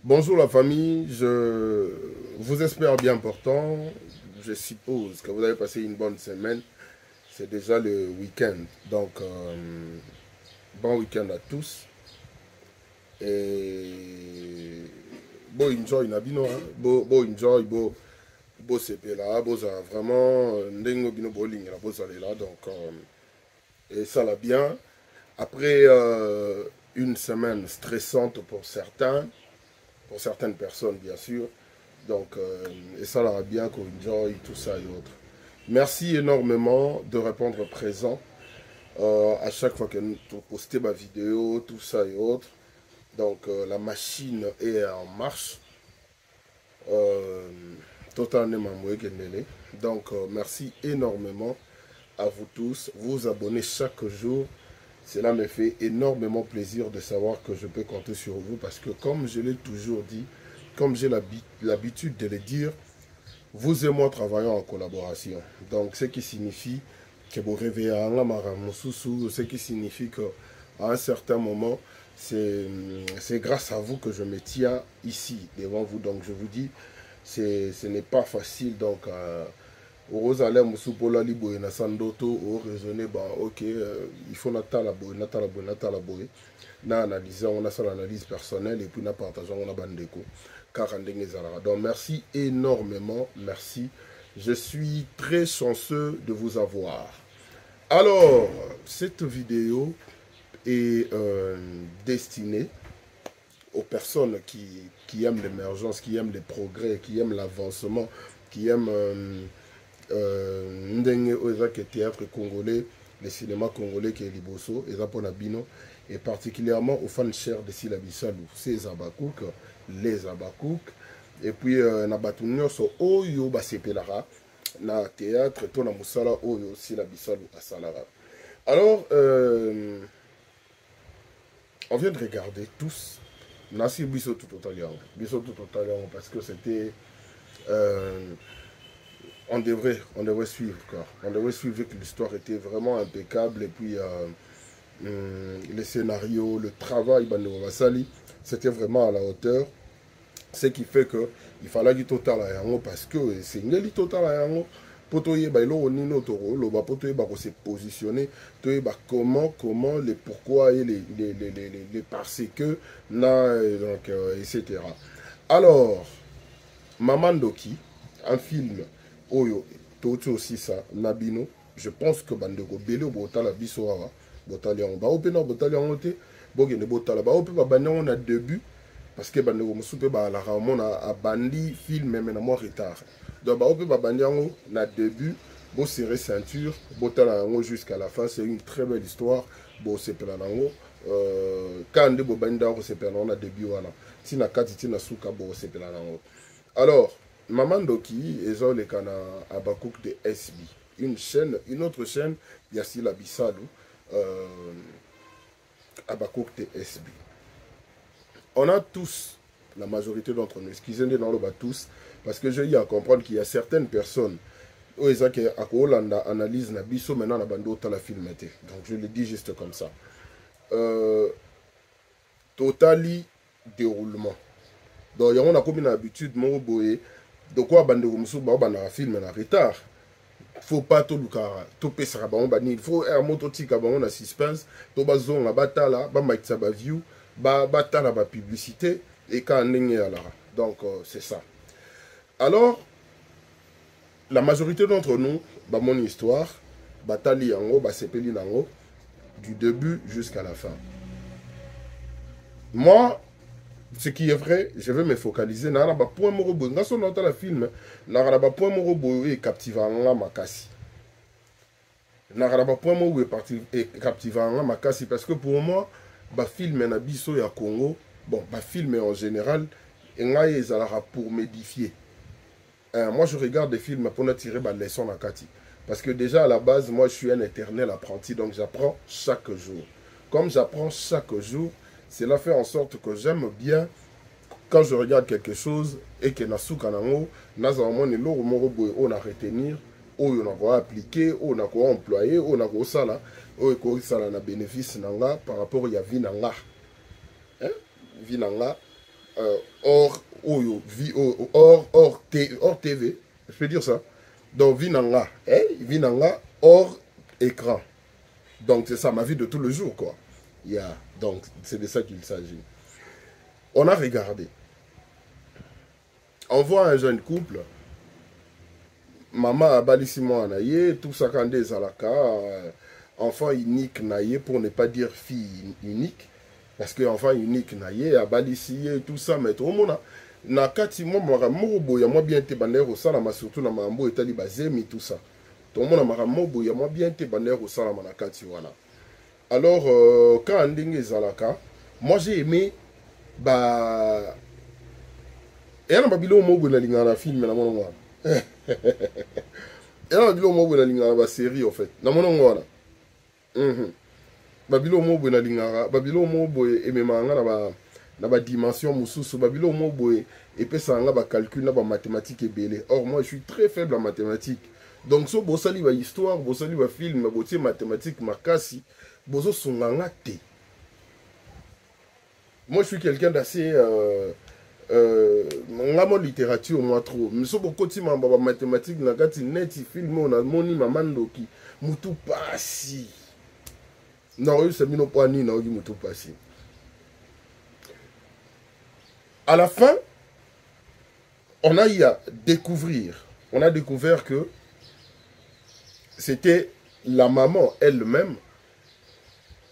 Bonjour la famille, je vous espère bien portant. Je suppose que vous avez passé une bonne semaine. C'est déjà le week-end. Donc, bon week-end à tous. Et bon enjoy Nabino, hein. Bon enjoy, bon CP là, bon ça vraiment, ndengo bino bowling là, bon ça là. Donc, et ça l'a bien. Après une semaine stressante pour certaines personnes bien sûr. Donc, et ça leur a bien qu'on enjoy, tout ça et autres. Merci énormément de répondre présent à chaque fois que nous postons ma vidéo, tout ça et autres. Donc, la machine est en marche. Euh, Totalement. Donc, merci énormément à vous tous. Vous abonnez chaque jour. Cela me fait énormément plaisir de savoir que je peux compter sur vous parce que comme je l'ai toujours dit, comme j'ai l'habitude de le dire, vous et moi travaillons en collaboration. Donc, ce qui signifie que vous réveillez à ce qui signifie qu'à un certain moment, c'est grâce à vous que je me tiens ici, devant vous. Donc, je vous dis, ce n'est pas facile. Donc, Rosale Mousoupola Liboye na Sandoto, au raisonner, bah, ok, il faut la boye, la boye. Na analyser, on a son analyse personnelle et puis na partageant, on a bandeko. Donc merci énormément, merci. Je suis très chanceux de vous avoir. Alors, cette vidéo est destinée aux personnes qui aiment l'émergence, qui aiment les progrès, qui aiment l'avancement, qui aiment ndenge oyo théâtre congolais, le cinéma congolais qui est liboso, et Bino, et particulièrement aux fans chers de Silabisalou, c'est Abakouk, les Abakouk, et puis na batu nyonso oyo basepelara na théâtre to na musala oyo Silabisalou asalara. Alors, on vient de regarder tous Nasi Biso tout total parce que c'était on devrait suivre quoi. On devrait suivre vu que l'histoire était vraiment impeccable et puis le scénario, le travail, c'était vraiment à la hauteur. Ce qui fait que il fallait du total à yango parce que c'est une total à yango. Poto yeba ilo nino toro lo ba poto yeba ko se positionner to yeba comment les pourquoi et les parce que na donc etc. Alors Maman Doki, un film oyo toto aussi ça nabino, je pense que bandeko bele botala biso awa botali yango ba opena botali yango te bogene botala ba ope ba banyango na début parce que bandeko mosusu mpe baalaka omona abandi film meme na mwa retard donc bao mpe babandi yango na début bosere ceinture botala yango jusqu'à la fin. C'est une très belle histoire bosepela nango ka nde bobandi yango kosepela nango na début wana ntina kati ntina suka bosepela nango. Alors Maman Doki ezoleka na Abakouk de SB, une autre chaîne Yasila Bisalou, Abakouk de SB. On a tous, la majorité d'entre nous, excusez-moi dans le bas tous, parce que j'ai eu à comprendre qu'il y a certaines personnes, qui analyse na biso maintenant na bando la filmete. Donc je le dis juste comme ça. Totally déroulement. Donc on a comme une habitude mon boye de quoi bando musu ba na film en retard. Faut pas tout le cara, tout pesera ba on bani, il faut un mototique ba on a suspense, to ba zone la batala, ba maitsa ba view. Batala ba publicité et quand donc c'est ça. Alors la majorité d'entre nous bah mon histoire batali yango ba sepeli nango du début jusqu'à la fin. Moi ce qui est vrai, je vais me focaliser na ba point moko boy ngaso nota la film na ba point moko boy et captivant makasi. Na ba point moko et captivant makasi parce que pour moi ba film na biso ya Congo, bon, ba film en général, et pour m'édifier. Moi, je regarde des films pour tirer des leçons à Kati. Parce que déjà, à la base, moi, je suis un éternel apprenti, donc j'apprends chaque jour. Comme j'apprends chaque jour, cela fait en sorte que j'aime bien, quand je regarde quelque chose, et que Nasuka Nango, on a retenir, on a appliquer, on a employer, on a sala, on a sala na bénéfice nanga par rapport à vie nanga. Vinanga hors TV, je peux dire ça. Donc, Vinanga, Vinanga hors écran. Donc, c'est ça, ma vie de tous les jours, quoi. Yeah. Donc, c'est de ça qu'il s'agit. On a regardé. On voit un jeune couple. Maman a balissé moi naïe, tout ça quand des alaka, enfant unique naïe, pour ne pas dire fille unique. Parce que enfant unique naïe, a balissé tout ça, mais tout le monde a. Na kati moi maramobo ya moi bien te bandero salama surtout na mambo etali bazemi tout ça. Tout le monde a maramobo ya moi bien te bandero salama na kati voilà. Alors quand ndenge zalaka, moi j'ai aimé ba et on a babilo mobo na linga na film na mono ngwana. Et on a babilo mobo na linga na série en fait. Na mono ngwana. Babilo mobo na linga, babilo mobo et memanga na ba dimension mususu babilo mo boye et puis ça nga ba calcul na ba mathématiques et belé. Or moi je suis très faible en mathématiques. Donc so bosali ba histoire, bosali ba film, botie mathématiques makasi, bozo songanga te. Moi je suis quelqu'un d'assez ngamo littérature moi trop. Mais so bokoti ma ba mathématiques na kati net film on a moni mamando ki mutu pasi. Non, c'est mino poani na ogi mutu pasi. À la fin, on a eu à découvrir. On a découvert que c'était la maman elle-même.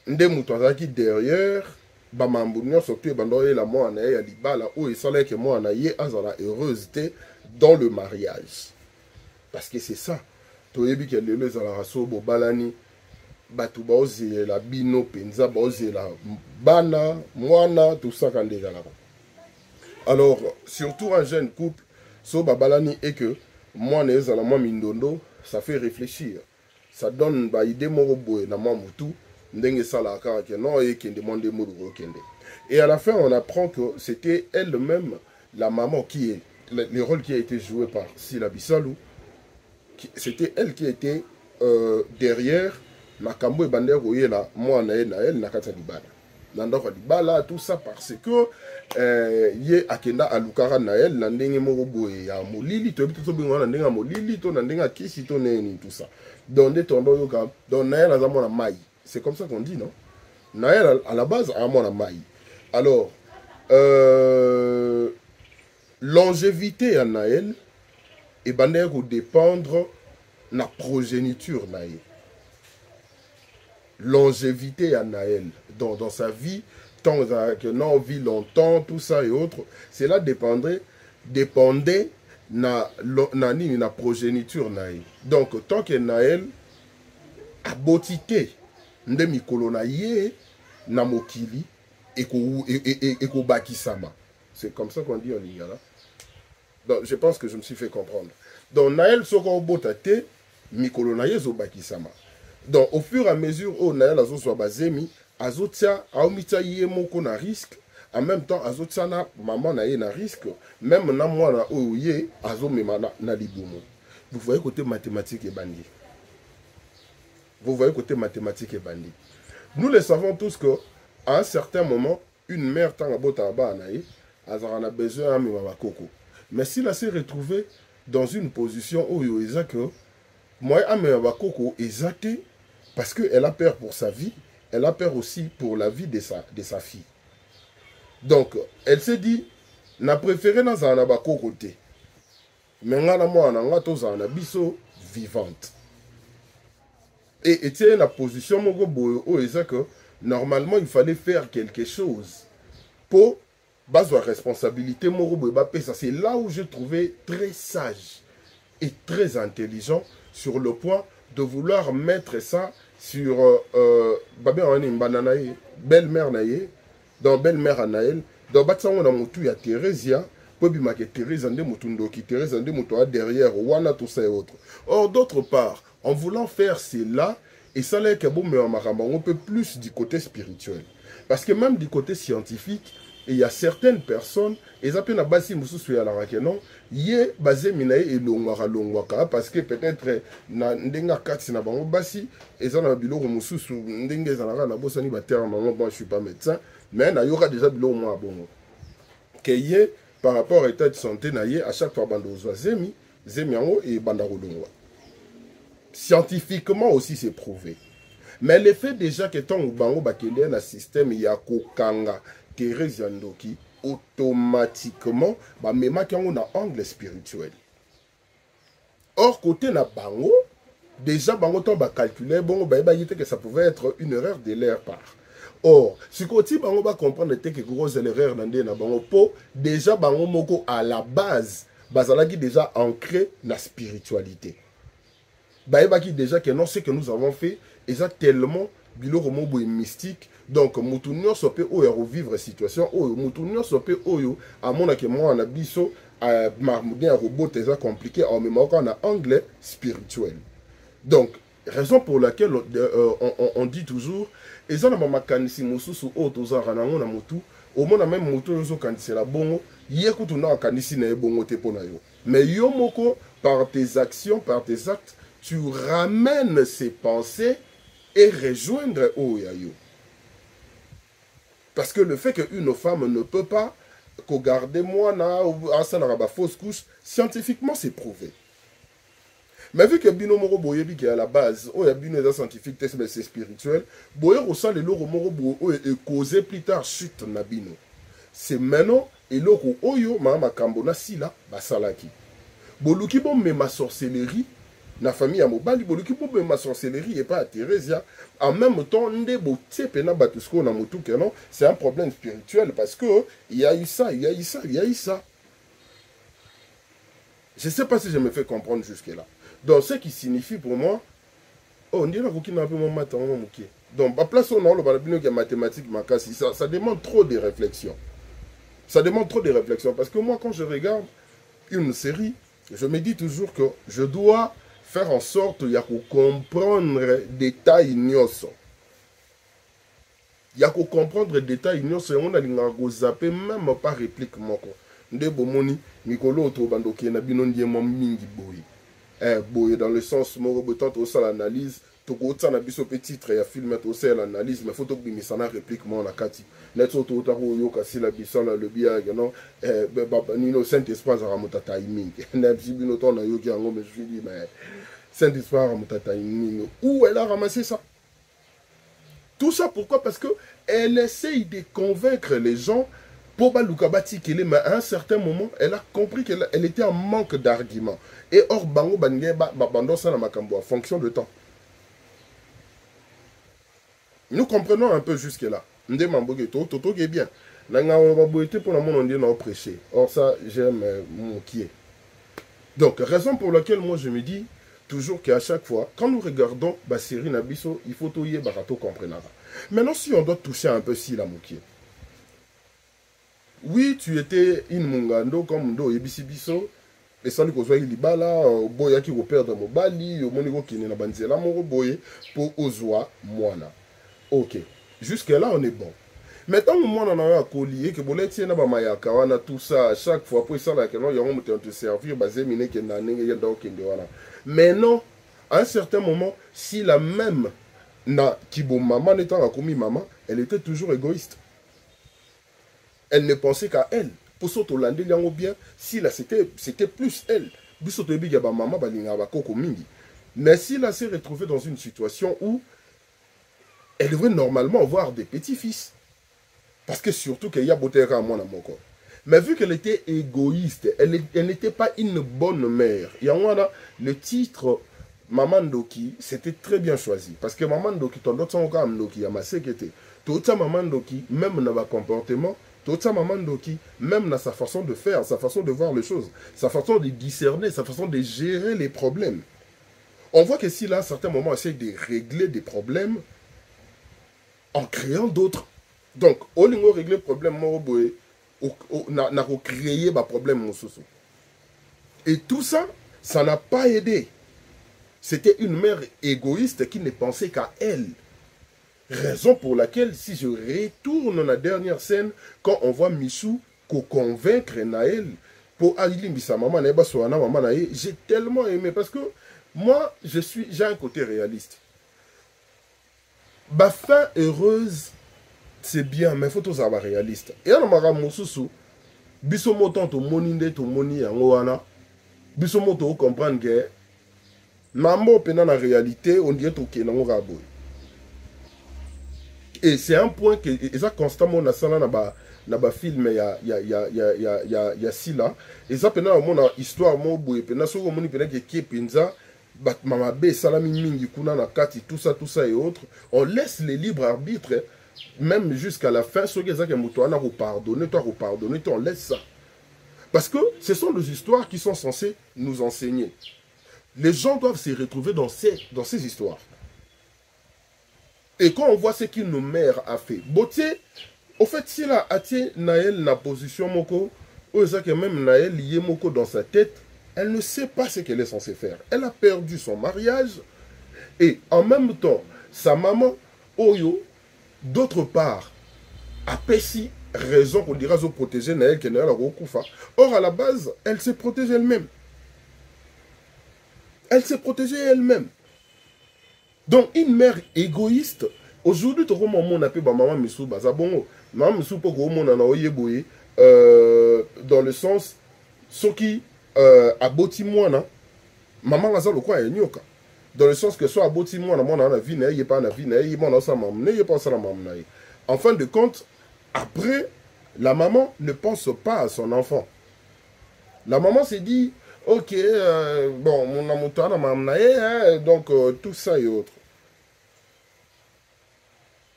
Qui derrière, Bamambounia surtout bandoye la moi na ya libala où il sallait que moi na ye azala heureuse dans le mariage. Parce que c'est ça. Toyebi que le zala raso bo balani batu baozi la bino penza baozi la bana mwana tout ça quand déjà là. Alors, surtout un jeune couple, so babalani et que moi nezala moi mindondo, ça fait réfléchir. Ça donne ba idée morobo na moi mutu, ndenge sala ka ke non et qui demande moro kende. Et à la fin, on apprend que c'était elle-même la maman qui est le rôle qui a été joué par Sila Bissalou. C'était elle qui était derrière Makambo et Bander Oyela, moi na elle na kata libala. Nandoko libala tout ça parce que ye akenda alukara na elle na ndenge moko boye ya molili to bito bingo na ndenge molili to na ndenge kisi to neni tout ça donc des tondo yoka donc na elle a mon mai c'est comme ça qu'on dit non na elle à la base a mon mai alors longévité à Naël et bander ou dépendre na progéniture na elle longévité à Naël dans sa vie, tant que non vit longtemps, tout ça et autres, cela dépendait na progéniture naïe. Donc tant que Naël a botité ndemi kolonaye na mokili et ko bakisama. C'est comme ça qu'on dit en lingala. Donc je pense que je me suis fait comprendre. Donc Naël soko botate mikolonaye zo bakisama. Donc, au fur et à mesure où Naël Azo soit basé, Azotia, Aomita Yemoko na risque, en même temps, Azotia na maman na na risque, même na moi na Oye, Azo Memana na Liboumou. Vous voyez côté mathématiques et bandit. Vous voyez côté mathématiques et bandit. Nous le savons tous que, à un certain moment, une mère tangabota anaï, a besoin de Koko. Mais s'il a s'est retrouvé dans une position où il y a que, moi, Koko est athée. Parce qu'elle a peur pour sa vie, elle a peur aussi pour la vie de sa fille. Donc, elle s'est dit, n'a préféré dans un abako côté. Mais moi, on a biso vivante. Et tu la position, que normalement, il fallait faire quelque chose pour base de responsabilité. C'est là où je trouvais très sage et très intelligent sur le point de vouloir mettre ça sur belle-mère naïe, dans belle-mère à Naël, dans Batsan on a moutou ya Thérésia, pour bien que Thérèse ande moutundo qui Thérèse ande moutoua derrière, wana tout ça et autres. Or d'autre part, en voulant faire cela, et ça là on peut plus du côté spirituel. Parce que même du côté scientifique, il y a certaines personnes, et ça peut na basi mususu ya la rakenon, yé basé minae et longwaka parce que peut-être na ndenga kati na bango basi et ça na biloko mususu ndenge za na bosani ba terme moi je suis pas médecin mais na yoka déjà biloko moi bongo que par rapport à l'état de santé à chaque fois bando zemi et bandarolongwa. Scientifiquement aussi c'est prouvé. Mais le fait déjà que ton bango bakende un système ya kokanga kereziandoki automatiquement ba mema kango na angle spirituel. Or côté na bango déjà bango ton ba calculer bon ba yité que ça pouvait être une erreur de leur part. Or, si côté bango ba comprendre que grosse erreur dans na bango po déjà bango moko à la base bazalaki déjà ancré na spiritualité. Ba qui déjà que non ce que nous avons fait est tellement biloko mobo mystique. Donc mutu nyonso pe oyo revivre situation oyo mutu nyonso pe oyo amona ke moi na biso marmoudien robot est compliqué en même temps en anglais spirituel. Donc raison pour laquelle on dit toujours et ça na makanisi mususu o tozara nango na mutu au moins même mutu zo kanisi la bongo yekutu na kanisi na bongo te pona yo. Mais yo moko par tes actions, par tes actes, tu ramènes ces pensées et rejoindre Oyayo. Parce que le fait qu'une femme ne peut pas garder moi na fausse couche, scientifiquement c'est prouvé. Mais vu que Bino Moro Boyebi qui est à la base, il y a Bino scientifique, mais c'est spirituel, Boye ressent le Loro Moro Boye et causé plus tard chute na Bino. C'est maintenant et Loro Oyo, Mama Kambona Sila, Basalaki. Boluki bon mais ma sorcellerie. Na famille à Mobali, boluki pour ma sorcellerie et pas à Thérésia. En même temps, c'est un problème spirituel parce que il y a eu ça, il y a eu ça, il y a eu ça. Je ne sais pas si je me fais comprendre jusque-là. Donc, ce qui signifie pour moi, oh, on dirait qu'il n'a pas mon matin, donc, à place où on a le mathématique, ça demande trop de réflexion. Ça demande trop de réflexion parce que moi, quand je regarde une série, je me dis toujours que je dois faire en sorte de comprendre des détails ignoso. Il y a qu'à comprendre des détails ignoso et on a l'ingénieur zappé même pas réplique moko. Nde bomoni mikolo otobando ki na bino ndiemo mingi boy. Boy dans le sens moro botant au ça l'analyse to ko tsana biso petit titre ya film to ça l'analyse mais photo bimisa na réplique mo na kati. Net to to yo kasi la biso la le bia non nino Saint-Esprit za ramota timing. Na bino to na yo ki ngo mais je dis mais Saint-Esprit ramota timing où elle a ramassé ça? Tout ça pourquoi? Parce que elle essaye de convaincre les gens pour Balukabati qu'elle est, mais à un certain moment, elle a compris qu'elle était en manque d'arguments. Et or, Bango Bangeba, Bando Sana Makambo, en fonction de temps. Nous comprenons un peu jusque-là. Ndé Mamboge Toto qui est bien. Nanga Baboete pour la monde on dit non prêcher. Or ça, j'aime mon qui est. Donc, raison pour laquelle moi je me dis toujours qu'à chaque fois, quand nous regardons Bassiri Nabiso, il faut tout y barato comprendre. Maintenant, si on doit toucher un peu si la moukier. Oui, tu étais une mungando comme Ndo Ebisibiso, et sans que soit libala, boya qui repère dans mon bali, au monigo qui n'est pas banzela, mon boye, pour Ozoa, moana. Ok, jusque-là on est bon. Maintenant, moi, on a un collier que bolé tiens ba mayaka, on a tout ça, à chaque fois, pour ça, là, que non, on te servir, basé, mine, qui n'a n'ayé dans Kendewana. Mais non, à un certain moment, si la même, na, qui bon maman n'étant à commis maman, elle était toujours égoïste. Elle ne pensait qu'à elle. Pour ça, Hollande, bien, si là, c'était plus elle. Mais si là, s'est retrouvée dans une situation où elle devrait normalement avoir des petits-fils. Parce que surtout qu'il y a beauté à moi dans mon corps. Mais vu qu'elle était égoïste, elle n'était pas une bonne mère. Il y a le titre Maman Ndoki, c'était très bien choisi. Parce que Maman Ndoki, ton autre son comme Ndoki, il y a ma sécurité. Tout ça, Maman Ndoki, même dans le comportement, tout ça, Maman Ndoki, même dans sa façon de faire, sa façon de voir les choses, sa façon de discerner, sa façon de gérer les problèmes. On voit que si là, à certains moments, on essaie de régler des problèmes en créant d'autres. Donc, au lieu de régler le problème, on a recréé un problème. Et tout ça, ça n'a pas aidé. C'était une mère égoïste qui ne pensait qu'à elle. Raison pour laquelle, si je retourne dans la dernière scène, quand on voit Michou convaincre Naël pour aller sa maman, j'ai tellement aimé parce que moi, j'ai un côté réaliste. Ma fin heureuse, c'est bien, mais il faut tous avoir réaliste. Et on m'a biso moto to moni nde to moni yango wana biso moto comprendre que mambo pena na réalité on dirait to kenango raboy. Et c'est un point que et ça constamment na sala na ba film ya sila et ça pena mona histoire mo boye pena so moni pena ke penza bat mama be salami mingi kuna na kati tout ça et autres, on laisse les libres arbitres même jusqu'à la fin ceux qui ça que moto ana ko pardonner toi on laisse ça parce que ce sont des histoires qui sont censées nous enseigner. Les gens doivent se retrouver dans ces histoires. Et quand on voit ce qu'une mère a fait, Botier, au fait, si la Atie Naël na position moko, ou ça que même Naël lié moko dans sa tête, elle ne sait pas ce qu'elle est censée faire. Elle a perdu son mariage et en même temps, sa maman, Oyo, d'autre part, a pessi raison qu'on dira de protéger Naël qui Naël a recouvert. Or, à la base, elle s'est protégée elle-même. Elle s'est protégée elle-même. Donc, une mère égoïste, aujourd'hui, tu as mon appel maman Missou, Bazabongo. Maman Missou, pour que vous dans le sens, ce qui a boti moi, maman a le quoi, nyoka. Dans le sens que soit a boti moi, mon a vie, n'est pas na vie, n'est pas sa maman, n'est pas sa maman. En fin de compte, après, la maman ne pense pas à son enfant. La maman s'est dit, ok, bon, mon amour, maman, donc tout ça et autres.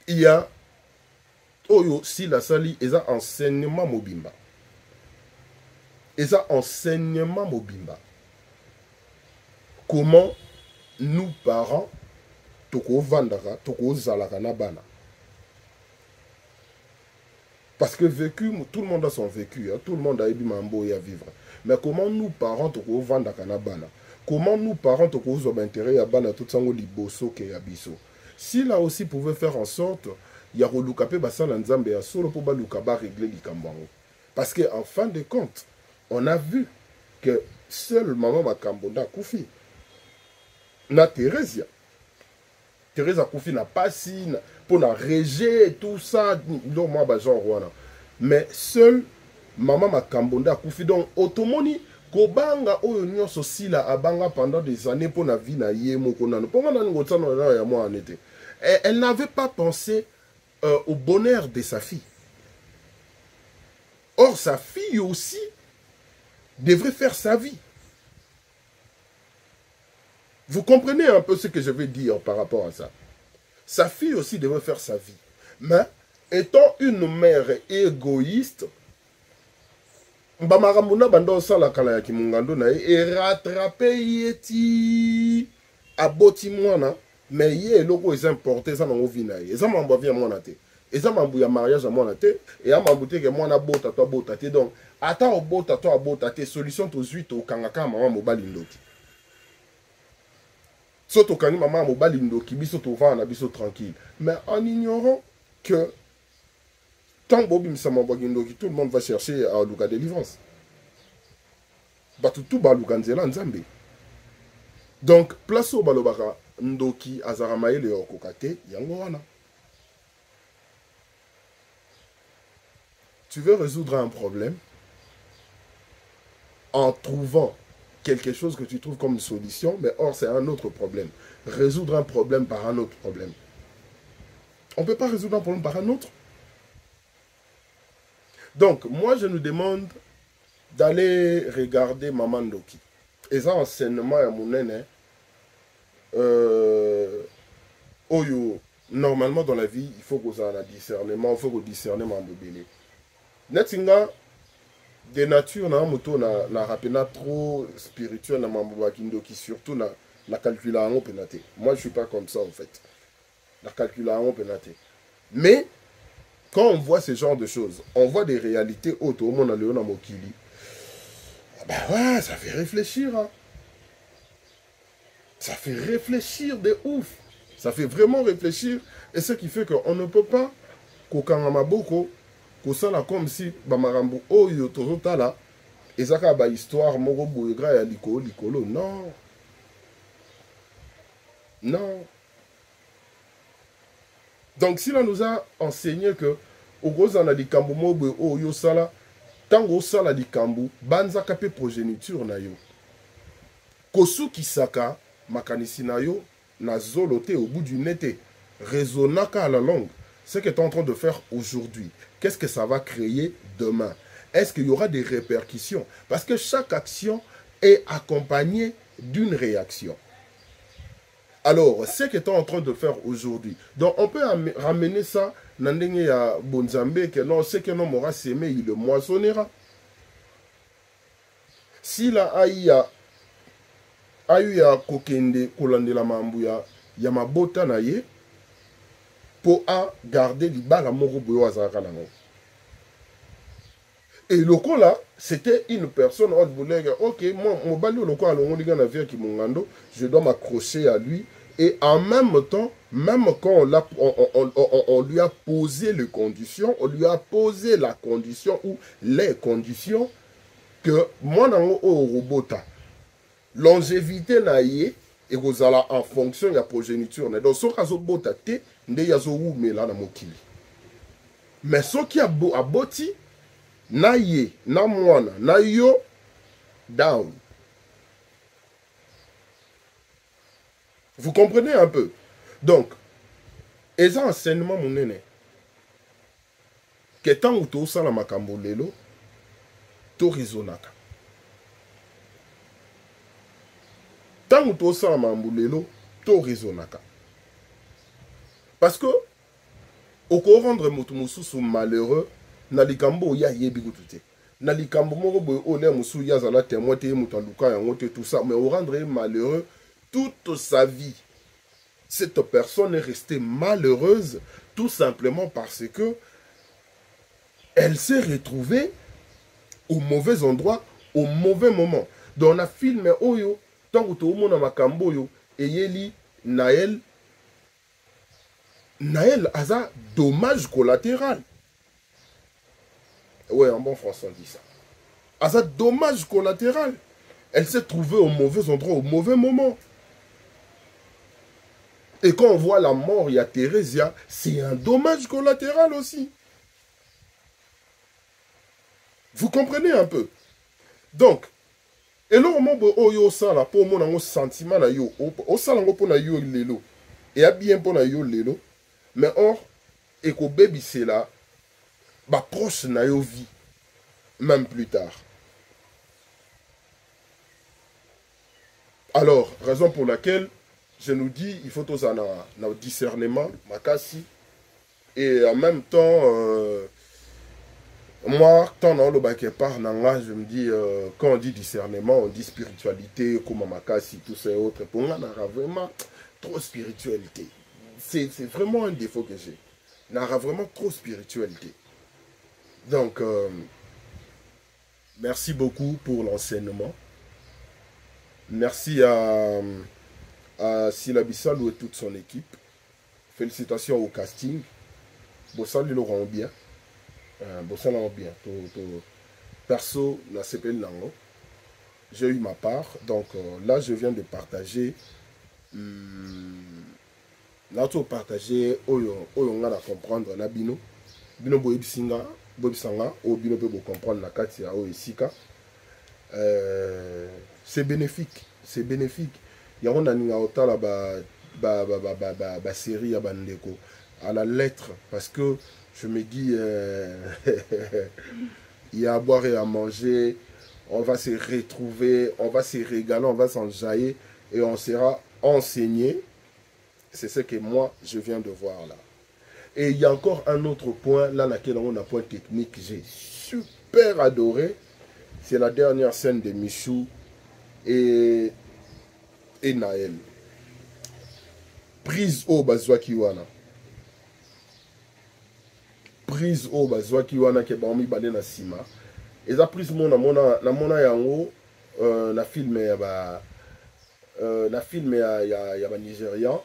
Il y a Oyo si la sali et ça enseignement mobimba. Et ça enseignement mobimba. Comment nous parents toko vandara toko zalaka na bana. Parce que vécu, tout le monde a son vécu, hein, tout le monde a eu mambo et à vivre. Mais comment nous parents toko vandaka na bana? Comment nous parents toko zobintérêt à bana tout sango liboso ke yabiso? Si là aussi pouvait faire en sorte, il y a relukapé basala nzambe ya solo pour balukaba régler likambango. Parce que en fin de compte, on a vu que seul maman Makambonda Koufi, na Thérèse Koufi n'a pas si pour la réger et tout ça, donc moi genre mais seul maman Makambonda Koufi donc automoni kobanga oyo nyonso sila abanga pendant des années pour la vie na yemo konano. Pour moi na ya moi en été. Elle n'avait pas pensé au bonheur de sa fille. Or, sa fille aussi devrait faire sa vie. Vous comprenez un peu ce que je veux dire par rapport à ça. Sa fille aussi devrait faire sa vie. Mais, étant une mère égoïste, Bamaramuna Bando Salakala ya Kimungando na et rattrapé yeti aboti mwana. Mais il y a logo is importé ça dans vie naïe. Et ça m'a envoyé à mon athée. Et ça m'a envoyé mariage à mon athée. Et à m'a embouté que moi na bota toi bota té. Donc attends au bota toi bota té solution to 8 au kangaka maman mobali ndoki. Soto kani maman mobali ndoki biso to va na biso tranquille. Mais en ignorant que tant bobim sa mobali ndoki tout le monde va chercher à luka délivrance. Batu tout ba luka nzela nzambe. Donc place au balobaka Ndoki Azaramae le Okokate Yangoana. Tu veux résoudre un problème en trouvant quelque chose que tu trouves comme une solution, mais or c'est un autre problème. Résoudre un problème par un autre problème. On ne peut pas résoudre un problème par un autre. Donc, moi je nous demande d'aller regarder Maman Ndoki. Et ça, enseignement à mon aîné. Oyo, normalement dans la vie, il faut qu'on ait un discernement, il faut qu'on discerne mambo bélé. Netinga, de nature, na moto na rapena trop spirituel na mambo bakindo qui surtout na calcula en pénaté. Moi, je suis pas comme ça en fait. La calcula en pénaté. Mais quand on voit ce genre de choses, on voit des réalités autres au monde à Léona Mokili. Ben ouais, ça fait réfléchir. Hein. Ça fait réfléchir de ouf. Ça fait vraiment réfléchir. Et ce qui fait qu'on ne peut pas, Kokangamaboko, Kosala comme si Bamarambo, oh yo tozotala, et ça a une histoire, Moro Boyegra ya Likolo. Non. Non. Donc, si l'on nous a enseigné que, au gros, on a dit Kambomo, oh yo sala, tango sala likambu banza kapé progéniture na yo kosuki saka makanisi na yo na zolote au bout du nez raisonnaka à la longue. Ce que tu es en train de faire aujourd'hui, qu'est-ce que ça va créer demain? Est-ce qu'il y aura des répercussions? Parce que chaque action est accompagnée d'une réaction. Alors, ce que tu es en train de faire aujourd'hui, donc on peut ramener ça dans ya Bonzambe, que non, ce que l'homme aura sémé, il le moissonnera. Si la aïa ya kokende kolande la mambuya ya mabota na ye pour a garder libala moko boyo azaka nango. Et le coup là, c'était une personne, on voulait, ok, moi, mon balou, le coup, je dois m'accrocher à lui. Et en même temps, même quand on lui a posé les conditions, on lui a posé la condition ou les conditions que moi, dans le robota, longévité naïe, et vous allez en fonction de la progéniture. Donc, ce qui est robota, c'est mais ce qui est aboti, na ye, na mwana, na yo, down. Vous comprenez un peu? Donc, et ça enseignement mon nene. Que tant ou to sala makambo lelo, to rizonaka. Tant ou to sala makambo lelo, to rizonaka. Parce que, au courant rendre motumoussou sous malheureux, na likambo ya yebi gutute na likambo moko boy ole musu ya zala témoin te mutanduka ya ngote tout ça mais au rendre malheureux toute sa vie. Cette personne est restée malheureuse tout simplement parce que elle s'est retrouvée au mauvais endroit au mauvais moment. Dans la film oyo tant que mona makambo yo eyeli Naël aza dommage collatéral. Ouais, en bon français, on dit ça. À ça, dommage collatéral. Elle s'est trouvée au mauvais endroit, au mauvais moment. Et quand on voit la mort, il y a Thérésia, c'est un dommage collatéral aussi. Vous comprenez un peu? Donc, et là, on m'a yo sala pour mon sentiment na yo, au salango pour na yo lelo, et à bien pour na yo lelo, mais or, et qu'au baby c'est là, bah proche na yo vie, même plus tard. Alors, raison pour laquelle je nous dis, il faut tous un discernement, makasi, et en même temps, moi, quand on le bac part, je me dis, quand on dit discernement, on dit spiritualité, comme makasi, tout ça et autres. Pour moi, on a vraiment trop spiritualité. C'est vraiment un défaut que j'ai. On a vraiment trop spiritualité. Donc, merci beaucoup pour l'enseignement. Merci à Silabissalou et toute son équipe. Félicitations au casting. Bossal, ils l'auront bien. Bossal l'auront bien. Perso, la CPL Nango. J'ai eu ma part. Donc là, je viens de partager. Là, tu partager. On a comprendre. Nabino. Bino Boy Singa. Bobisanga, ou bien peut comprendre la Katia ou Isika. C'est bénéfique, c'est bénéfique. Il y a une série à Bandeko à la lettre parce que je me dis il y a à boire et à manger, on va se retrouver, on va se régaler, on va s'enjailler et on sera enseigné. C'est ce que moi je viens de voir là. Et il y a encore un autre point, là, laquelle on a un point technique que j'ai super adoré. C'est la dernière scène de Michou et Naël. Prise au Bazwakiwana. Prise au Bazwakiwana qui est parmi balé na sima. Et la prise mon na yango na film ya Nigérian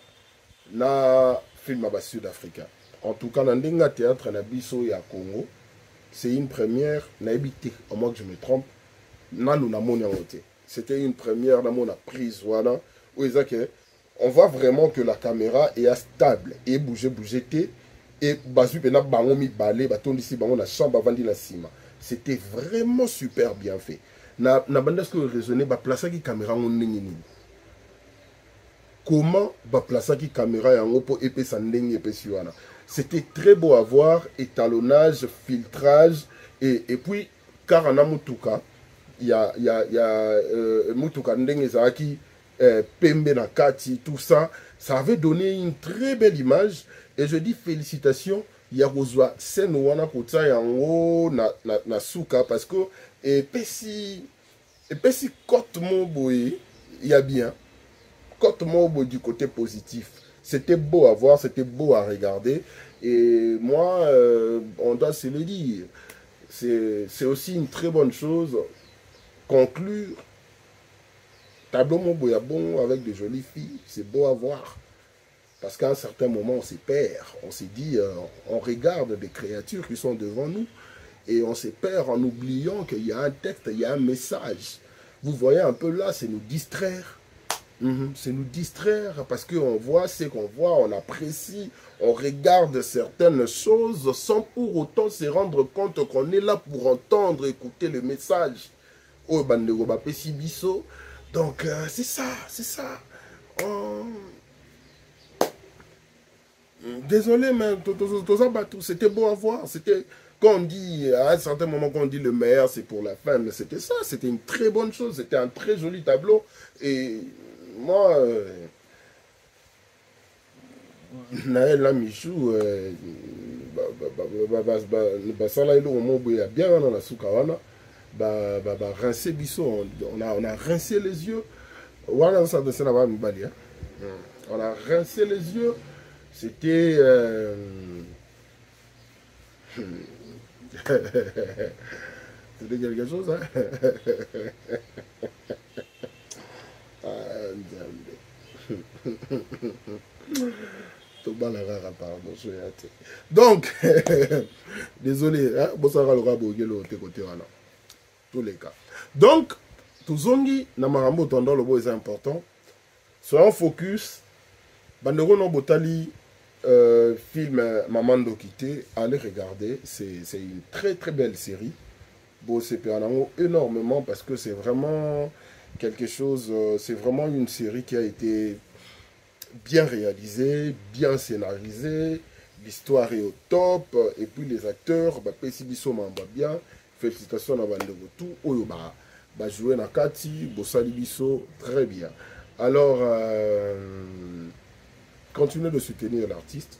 na film ya Sud-Africain. En tout cas, dans le théâtre na biso ya Congo, c'est une première, naïbité, à moins que je me trompe, c'était une première, on a prise, voilà, où on voit vraiment que la caméra est stable, et bouger, et basu pena bango mi balé, baton ici bango la chambre avant la cima. c'était vraiment super bien fait. Na bande ce que raisonner ba placer qui caméra on nini. Comment ba placer qui caméra yango po épée sandeng épée siwana. C'était très beau à voir, étalonnage, filtrage et puis car en amutuka il y a mutuka ndenge zaki pembe na kati tout ça, ça avait donné une très belle image et je dis félicitations. Il y a besoin scène wana kota yango na suka parce que et si côte mon boy il y a bien côte mon boy du côté positif, c'était beau à voir, c'était beau à regarder et moi on doit se le dire, c'est aussi une très bonne chose conclure tableau mon boy bon avec de jolies filles, c'est beau à voir. Parce qu'à un certain moment, on se perd. On s'est dit, on regarde des créatures qui sont devant nous et on se perd en oubliant qu'il y a un texte, il y a un message. Vous voyez un peu là, c'est nous distraire. C'est nous distraire parce qu'on voit ce qu'on voit, on apprécie, on regarde certaines choses sans pour autant se rendre compte qu'on est là pour entendre, écouter le message. Oh, bandego ba pesi biso. Donc, c'est ça, c'est ça. Désolé, mais c'était beau à voir. C'était, quand on dit, à un certain moment, quand on dit le meilleur, c'est pour la fin, mais c'était ça. C'était une très bonne chose. C'était un très joli tableau. Et moi, Naël Lamichou, bien dans la soukawana, rincé bisso, on a rincé les yeux. On a rincé les yeux. C'était c'était quelque chose, hein? Donc, désolé, hein? Tous les cas. Donc, Tuzongi, Namarambo Tondo, le beau est important. Soyons focus. Bandero no Botali. Film Maman Dokité, allez regarder, c'est une très très belle série. Bon, c'est énormément parce que c'est vraiment quelque chose, c'est vraiment une série qui a été bien réalisée, bien scénarisée, l'histoire est au top, et puis les acteurs, Pessi Bisso mamba bien, félicitations à Bandego tout, Oyo ba jouer Nakati, Bossali Bisso, très bien. Alors, continuez de soutenir l'artiste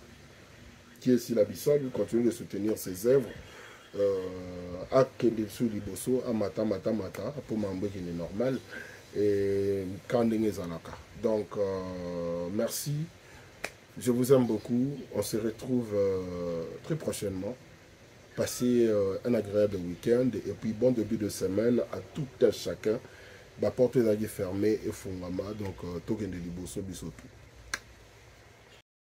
qui est Silabissol, continuez de soutenir ses œuvres. À Kendesu Liboso, à Mata, pour m'embêter qui est normal. Et Kandenge Zanaka. Donc, merci. Je vous aime beaucoup. On se retrouve très prochainement. Passez un agréable week-end et puis bon début de semaine à tout un chacun. La porte est fermée et fongama. Donc, Token de Liboso, bisotou.